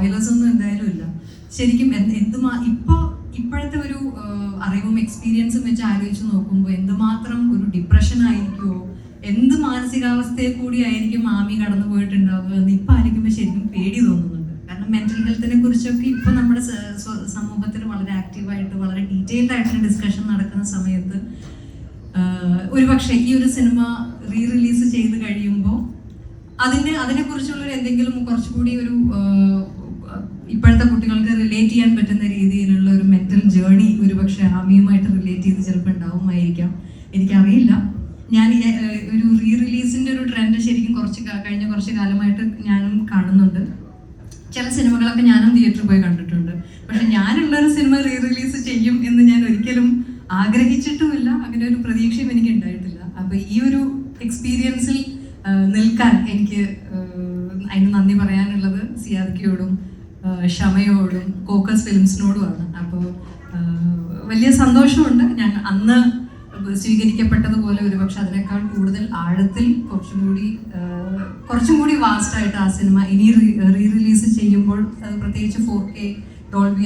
Spoilers ഒന്നും എന്തായാലും ഇല്ല. ശരിക്കും ഇപ്പോഴത്തെ ഒരു അറിവും എക്സ്പീരിയൻസും വെച്ച് ആലോചിച്ച് നോക്കുമ്പോൾ എന്തുമാത്രം ഒരു ഡിപ്രഷൻ ആയിരിക്കുമോ, എന്ത് മാനസികാവസ്ഥയെ കൂടി ആയിരിക്കും ആമി കടന്നു പോയിട്ടുണ്ടാവുക എന്ന് ഇപ്പം ആയിരിക്കുമ്പോൾ ശരിക്കും പേടി തോന്നുന്നുണ്ട്. കാരണം മെന്റൽ ഹെൽത്തിനെ കുറിച്ചൊക്കെ ഇപ്പൊ നമ്മുടെ സമൂഹത്തിൽ വളരെ ആക്റ്റീവായിട്ട് വളരെ ഡീറ്റെയിൽഡ് ആയിട്ടുള്ള ഡിസ്കഷൻ നടക്കുന്ന സമയത്ത് ഒരുപക്ഷെ ഈ ഒരു സിനിമ റിലീസ് ചെയ്ത് കഴിയുമ്പോൾ അതിനെക്കുറിച്ചുള്ള എന്തെങ്കിലും കുറച്ചുകൂടി ഒരു ഇപ്പോഴത്തെ കുട്ടികൾക്ക് റിലേറ്റ് ചെയ്യാൻ പറ്റുന്ന രീതിയിലുള്ള ഒരു മെന്റൽ ജേർണി ഒരുപക്ഷെ ആമിയുമായിട്ട് റിലേറ്റ് ചെയ്ത് ചിലപ്പോൾ ഉണ്ടാവുമായിരിക്കാം, എനിക്കറിയില്ല. ഞാൻ ഒരു റിലീസിന്റെ ഒരു ട്രെൻഡ് ശരിക്കും കഴിഞ്ഞ കുറച്ച് കാലമായിട്ട് ഞാനും കാണുന്നുണ്ട്. ചില സിനിമകളൊക്കെ ഞാനും തിയേറ്ററിൽ പോയി കണ്ടിട്ടുണ്ട്. പക്ഷെ ഞാനുള്ളൊരു സിനിമ റിലീസ് ചെയ്യും എന്ന് ഞാൻ ഒരിക്കലും ആഗ്രഹിച്ചിട്ടുമില്ല, അങ്ങനെ ഒരു പ്രതീക്ഷയും എനിക്ക് ഉണ്ടായിട്ടില്ല. അപ്പൊ ഈ ഒരു എക്സ്പീരിയൻസിൽ നിൽക്കാൻ എനിക്ക് അതിന് നന്ദി പറയാനുള്ളത് സിയാദിക്കയോടും ഷമയോടും കോക്കസ് ഫിലിംസിനോടുമാണ്. അപ്പോൾ വലിയ സന്തോഷമുണ്ട്. ഞാൻ അന്ന് സ്വീകരിക്കപ്പെട്ടതുപോലെ ഒരുപക്ഷെ അതിനേക്കാൾ കൂടുതൽ ആഴത്തിൽ കുറച്ചും കൂടി വാസ്റ്റായിട്ട് ആ സിനിമ ഇനി റിലീസ് ചെയ്യുമ്പോൾ പ്രത്യേകിച്ച് 4K ഡോൾബി